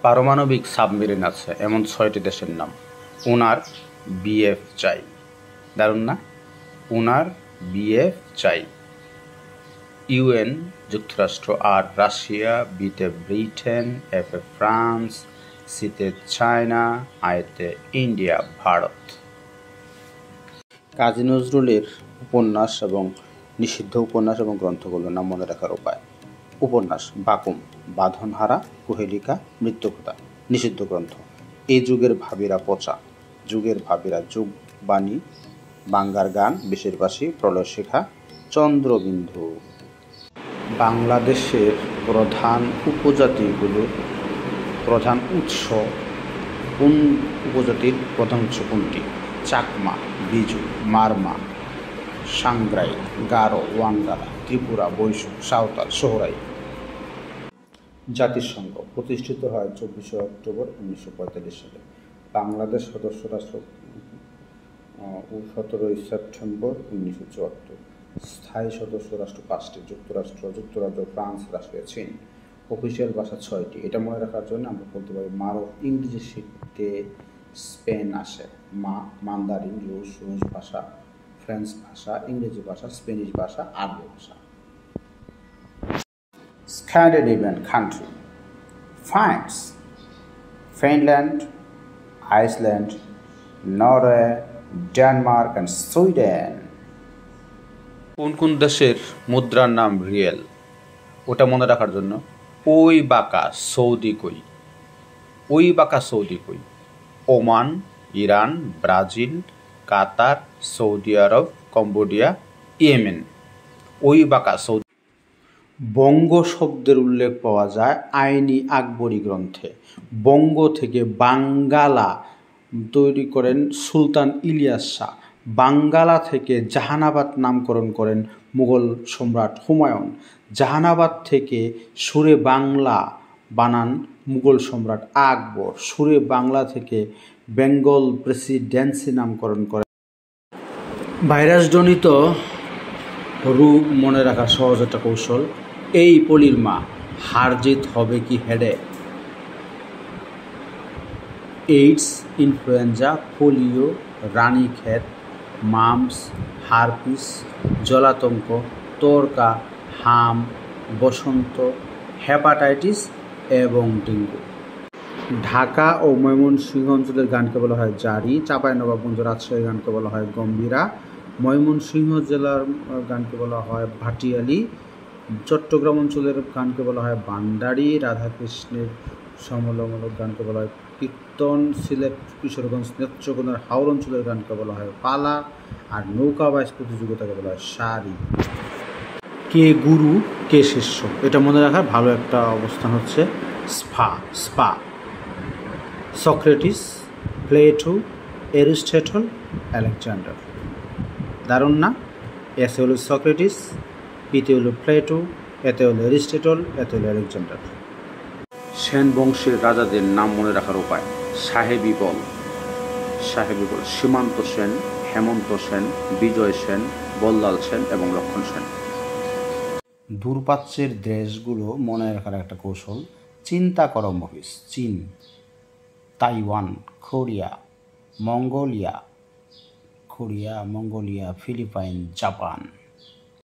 পারমাণবিক সাবমেরিন আছে এমন ৬টি দেশের নাম। ওনার বিএফ চাই। দারুণ না? ওনার বিএফ চাই। ইউএন যুক্তরাষ্ট্র, আর রাশিয়া, বিতে ব্রিটেন, এফে ফ্রান্স, সিতে চায়না, আইতে ইন্ডিয়া, ভারত। কাজী নজরুলের উপন্যাস এবং নিষিদ্ধ উপন্যাস এবং গ্রন্থগুলোর নাম মনে রাখার উপায়। উপন্যাস: বাকুম, বাঁধনহারা, কুহেলিকা, মৃত্যুকথা। নিষিদ্ধ গ্রন্থ: এই যুগের ভাবিরা পচা, যুগের ভাবিরা, যুগবাণী, বাঙ্গার গান, বিশেরবাসী, প্রলয়শিখা, চন্দ্রবিন্দু। বাংলাদেশের প্রধান উপজাতিগুলো, প্রধান উৎস, কোন উপজাতির প্রধান উৎস কোনটি? চাকমা, বিজু, মারমা, সাংগ্রাই, গারো, ওয়াঙ্গালা, ত্রিপুরা, বৈশ্য, সাঁওতাল, সোহরাই। জাতিসংঘ প্রতিষ্ঠিত হয় 24শে অক্টোবর 1945 সালে। বাংলাদেশ সদস্য রাষ্ট্র 17ই সেপ্টেম্বর 1974। স্থায়ী সদস্য রাষ্ট্র 5টি: যুক্তরাষ্ট্র, যুক্তরাজ্য, ফ্রান্স, রাশিয়া, চীন। অফিসিয়াল ভাষা 6টি। এটা মনে রাখার জন্য আমরা বলতে পারি মারো। ইংরেজি শিখতে স্পেন আসে, মান্দারিন, রুশ ভাষা, ফ্রেঞ্চ ভাষা, ইংরেজি ভাষা, স্প্যানিশ ভাষা, আরবি ভাষা। Scandinavian country: France, Finland, Iceland, Norway, Denmark and Sweden. কোন দেশের মুদ্রার নাম রিয়েল? ওটা মনে রাখার জন্য ওই বাঁকা সৌদি কই, ওই বাঁকা সৌদি কই? ওমান, ইরান, ব্রাজিল, কাতার, সৌদি আরব, কম্বোডিয়া, ইয়েমেন। ওই বাঁকা সৌদি। বঙ্গ শব্দের উল্লেখ পাওয়া যায় আইনি আকবরী গ্রন্থে। বঙ্গ থেকে বাঙ্গালা তৈরি করেন সুলতান ইলিয়াস শাহ। বাঙ্গালা থেকে জাহানাবাদ নামকরণ করেন মুঘল সম্রাট হুমায়ুন। জাহানাবাদ থেকে সুরে বাংলা বানান মুঘল সম্রাট আকবর। সুরে বাংলা থেকে বেঙ্গল প্রেসিডেন্সি নামকরণ করেন। ভাইরাসজনিত রোগ মনে রাখার সহজ একটা কৌশল: এই পলির মা, হার জিত হবে কি হেডে? AIDS, influenza, polio, Ranikhet, mumps, herpes, জলাতঙ্ক, তোরকা, হাম, বসন্ত, হেপাটাইটিস এবং ডেঙ্গু। ঢাকা ও ময়মনসিংহ অঞ্চলের গানকে বলা হয় জারি। চাঁপাইনবাবগঞ্জ, রাজশাহী গানকে বলা হয় গম্ভীরা। ময়মনসিংহ জেলার গানকে বলা হয় ভাটিয়ালি। চট্টগ্রাম অঞ্চলের গানকে বলা হয় বান্ডারি। রাধাকৃষ্ণের সমলমূলক গানকে বলা হয় কীর্তন। সিলেট, কিশোরগঞ্জ, নেত্রকোনার হাওর অঞ্চলের গানকে বলা হয় পালা। আর নৌকা বাইচ প্রতিযোগিতাকে বলা হয় সারি। কে গুরু, কে শিষ্য? এটা মনে রাখার ভালো একটা অবস্থান হচ্ছে spa. Socrates, Plato, Aristotle, Alexander. দারুণ না? এসে হলো সক্রেটিস, পিতে হলো প্লেটো, এতে হলো অ্যারিস্টটল, এতে হলো আলেকজান্ডার। সেন বংশের রাজাদের নাম মনে রাখার উপায়: সাহেবী বল, সীমান্ত সেন, হেমন্ত সেন, বিজয় সেন, বল্লাল সেন এবং লক্ষণ সেন। দূরপ্রাচ্যের দেশগুলো মনে রাখার একটা কৌশল: চিন্তা করো মহিষ। চীন, Taiwan, Korea, Mongolia, Philippine, Japan.